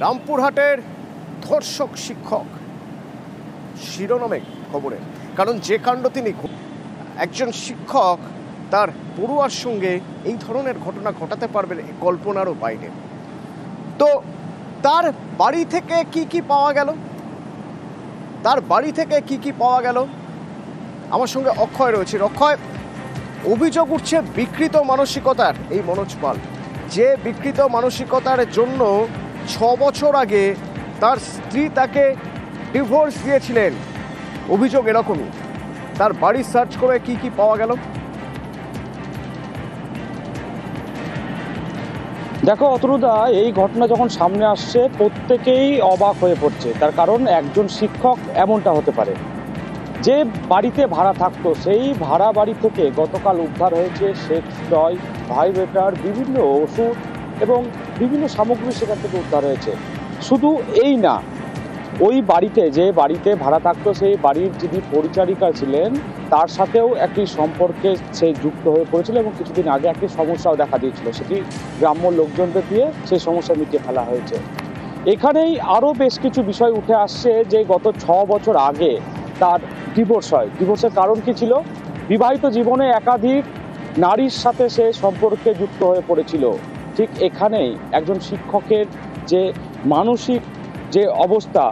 রামপুরহাটের ধর্ষক শিক্ষক শিরোনামে খবরে, কারণ যে কাণ্ড তিনি, একজন শিক্ষক তার পড়ুয়ার সঙ্গে এই ধরনের ঘটনা ঘটাতে পারবেন কল্পনারও বাইরে। তো তার বাড়ি থেকে কি পাওয়া গেল, আমার সঙ্গে অক্ষয় রয়েছে। অক্ষয়, অভিযোগ উঠছে বিকৃত মানসিকতার এই মনোজ পাল, যে বিকৃত মানসিকতার জন্য 6 বছর আগে তার স্ত্রী তাকে ডিভোর্স দিয়েছিলেন। অভিযোগ এরকমই। তার বাড়ি সার্চ করে কি পাওয়া গেল? দেখো অতনুদা, এই ঘটনা যখন সামনে আসছে প্রত্যেকেই অবাক হয়ে পড়ছে। তার কারণ একজন শিক্ষক এমনটা হতে পারে যে বাড়িতে ভাড়া থাকতো, সেই ভাড়া বাড়ি থেকে গতকাল উদ্ধার হয়েছে সেক্স টয়, ভাইব্রেটর, বিভিন্ন ওষুধ এবং বিভিন্ন সামগ্রী সেখান থেকে উদ্ধার হয়েছে। শুধু এই না, ওই বাড়িতে যে বাড়িতে ভাড়া থাকতো সেই বাড়ির যিনি পরিচারিকা ছিলেন তার সাথেও একটি সম্পর্কে সে যুক্ত হয়ে পড়েছিল এবং কিছুদিন আগে একটি সমস্যাও দেখা দিয়েছিল, সেটি গ্রাম্য লোকজনদের দিয়ে সেই সমস্যা মিটিয়ে ফেলা হয়েছে। এখানেই আরও বেশ কিছু বিষয় উঠে আসছে যে গত 6 বছর আগে তার ডিভোর্স হয়। ডিভোর্সের কারণ কি ছিল? বিবাহিত জীবনে একাধিক নারীর সাথে সে সম্পর্কে যুক্ত হয়ে পড়েছিল। ঠিক এখানেই একজন শিক্ষকের যে মানসিক যে অবস্থা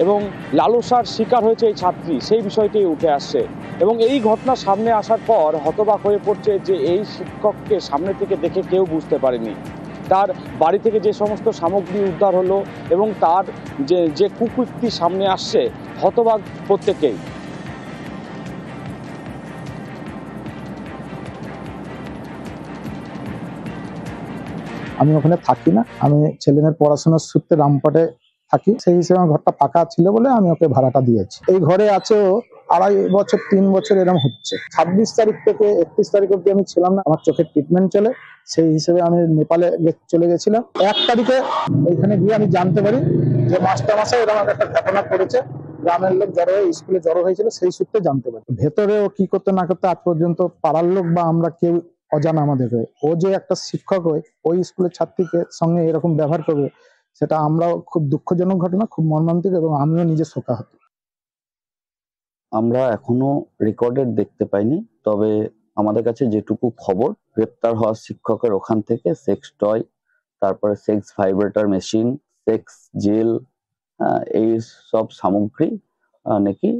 এবং লালসার শিকার হয়েছে এই ছাত্রী, সেই বিষয়টি উঠে আসছে এবং এই ঘটনা সামনে আসার পর হতবাক হয়ে পড়ছে যে এই শিক্ষককে সামনে থেকে দেখে কেউ বুঝতে পারেনি। তার বাড়ি থেকে যে সমস্ত সামগ্রী উদ্ধার হলো এবং তার যে কুকীর্তি সামনে আসছে, হতবাক প্রত্যেকেই। আমি ওখানে থাকি না, আমি ছেলেমেয়ের পড়াশোনার সূত্রে রামপুরহাটে থাকি, সেই হিসেবে আমার ঘরটা পাকা ছিল বলে আমি ওকে ভাড়াটা দিয়েছি। এই ঘরে আছে 2.5 বছর 3 বছর এরকম হচ্ছে। 26 তারিখ থেকে 31 তারিখ অব্দি আমি ছিলাম না, আমার চোখের ট্রিটমেন্ট চলে, সেই হিসেবে আমি নেপালে চলে গেছিলাম। 1 তারিখে ওইখানে গিয়ে আমি জানতে পারি যে মাস্টারমশাই এরকম একটা ঘটনা করেছে, গ্রামের লোক জড়ো হয়ে স্কুলে জড়ো হয়েছিল, সেই সূত্রে জানতে পারি। ভেতরে ও কি করতে না করতে আজ পর্যন্ত পাড়ার লোক বা আমরা কেউ অজানা আমাদের। ও যে একটা শিক্ষক হয়ে ওই স্কুলের ছাত্রীকে সঙ্গে এরকম ব্যবহার করবে, সেটা আমরাও খুব দুঃখজনক ঘটনা, খুব মর্মান্তিক, এবং আমিও নিজে শোকাহত। আমরা এখনো রেকর্ডেড দেখতে পাইনি, তবে আমাদের কাছে যেটুকু খবর, গ্রেপ্তার হওয়া শিক্ষকের ওখান থেকে সেক্স টয়, তারপরে sex vibrator machine, sex gel, এই সব সামগ্রী নাকি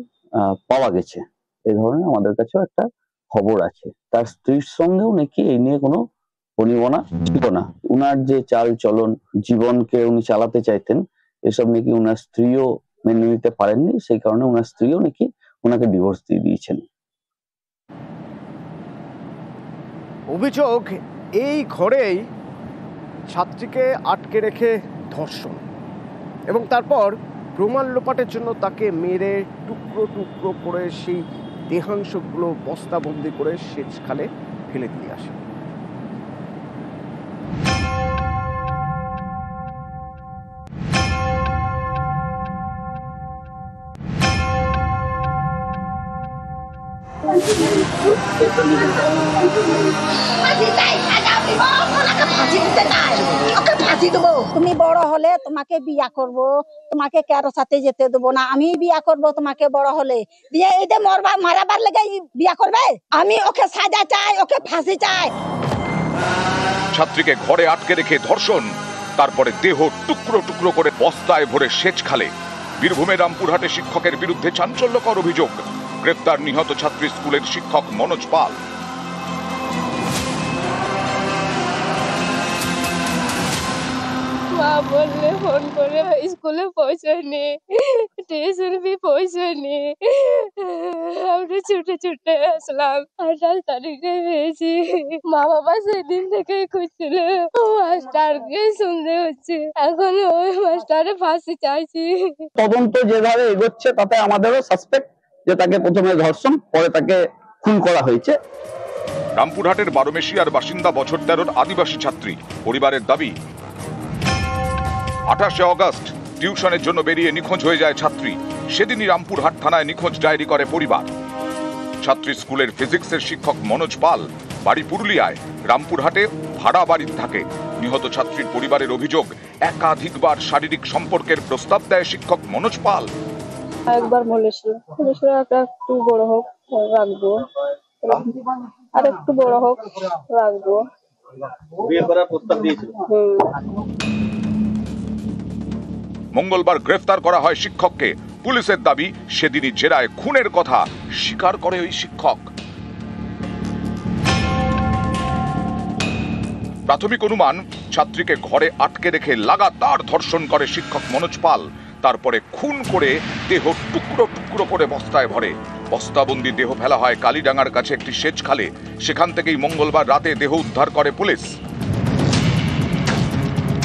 পাওয়া গেছে। এই ধরনের আমাদের কাছেও একটা খবর আছে। তার স্ত্রীর সঙ্গেও নাকি এই নিয়ে কোনো বনিবনা ছিল না। উনার যে চাল চলন, জীবনকে উনি চালাতে চাইতেন, এসব নাকি উনার স্ত্রীও মেনে নিতে পারেননি, সেই কারণে উনার স্ত্রীও নাকি ওনাকে ডিভোর্স দিয়ে দিয়েছেন। অভিযোগ এই ঘরেই ছাত্রীকে আটকে রেখে ধর্ষণ এবং তারপর প্রমাণ লোপাটের জন্য তাকে মেরে টুকরো টুকরো করে সেই দেহাংশগুলো বস্তাবন্দি করে সেচ খালে ফেলে দিয়ে আসে। তুমি বড় হলে তোমাকে বিয়া করব, তোমাকে কারো সাথে যেতে দেবো না, আমি বিয়া করব তোমাকে বড় হলে। দিয়ে এইটা মারাবার লেগে বিয়া করবে? আমি ওকে সাজা চাই, ওকে ফাঁসি চাই। ছাত্রীকে ঘরে আটকে রেখে ধর্ষণ, তারপরে দেহ টুকরো টুকরো করে বস্তায় ভরে সেচ খালে। বীরভূমের রামপুরহাটে শিক্ষকের বিরুদ্ধে চাঞ্চল্যকর অভিযোগ। গ্রেপ্তার নিহত ছাত্রী স্কুলের শিক্ষক মনোজ পাল। মা বললে ফোন করে স্কুলে পৌঁছায়নি, টিউশন भी পৌঁছায়নি। আমরা ছুটে ছুটে আসলাম, 28 তারিখে পেয়েছি। মা বাবা সেদিন থেকেই খুঁজছিল, মাস্টারকে শুনতে হচ্ছে। এখন ওই মাস্টারের ফাঁসি চাইছি। তদন্ত যেভাবে এগোচ্ছে তাতে আমাদেরও সাসপেক্ট যে তাকে প্রথমে ধর্ষণ, পরে তাকে খুন করা হয়েছে। রামপুরহাটের বারোমেশিয়ার বাসিন্দা বছর 13 আদিবাসী ছাত্রী। পরিবারের দাবি, 28 অগস্ট টিউশনের জন্য বেরিয়ে নিখোঁজ হয়ে যায় ছাত্রী। সেদিনই রামপুরহাট থানায় নিখোঁজ ডায়েরি করে পরিবার। ছাত্রী স্কুলের ফিজিক্সের শিক্ষক মনোজ পাল, বাড়ি পুরুলিয়ায়, রামপুরহাটে ভাড়া বাড়িতে থাকে। নিহত ছাত্রীর পরিবারের অভিযোগ, একাধিকবার শারীরিক সম্পর্কের প্রস্তাব দেয় শিক্ষক মনোজ পাল। একবার বলেছিল একটু বড় হোক রাখবো, আর একটু বড় হোক রাখবো। বিয়ে করার প্রস্তাব দিয়েছিল। মঙ্গলবার গ্রেফতার করা হয় শিক্ষককে। পুলিশের দাবি, সেদিনই জেরায় খুনের কথা স্বীকার করে ওই শিক্ষক। প্রাথমিক অনুমান, ছাত্রীকে ঘরে আটকে রেখে লাগাতার ধর্ষণ করে শিক্ষক মনোজ পাল। তারপরে খুন করে দেহ টুকরো টুকরো করে বস্তায় ভরে। বস্তাবন্দি দেহ ফেলা হয় কালীডাঙ্গার কাছে একটি সেচ খালে। সেখান থেকেই মঙ্গলবার রাতে দেহ উদ্ধার করে পুলিশ।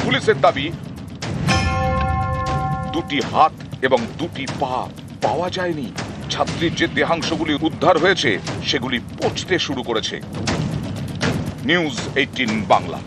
পুলিশের দাবি, দুটি হাত এবং দুটি পা পাওয়া যায়নি। ছাত্রীর যে দেহাংশগুলি উদ্ধার হয়েছে সেগুলি পচতে শুরু করেছে। নিউজ 18 বাংলা।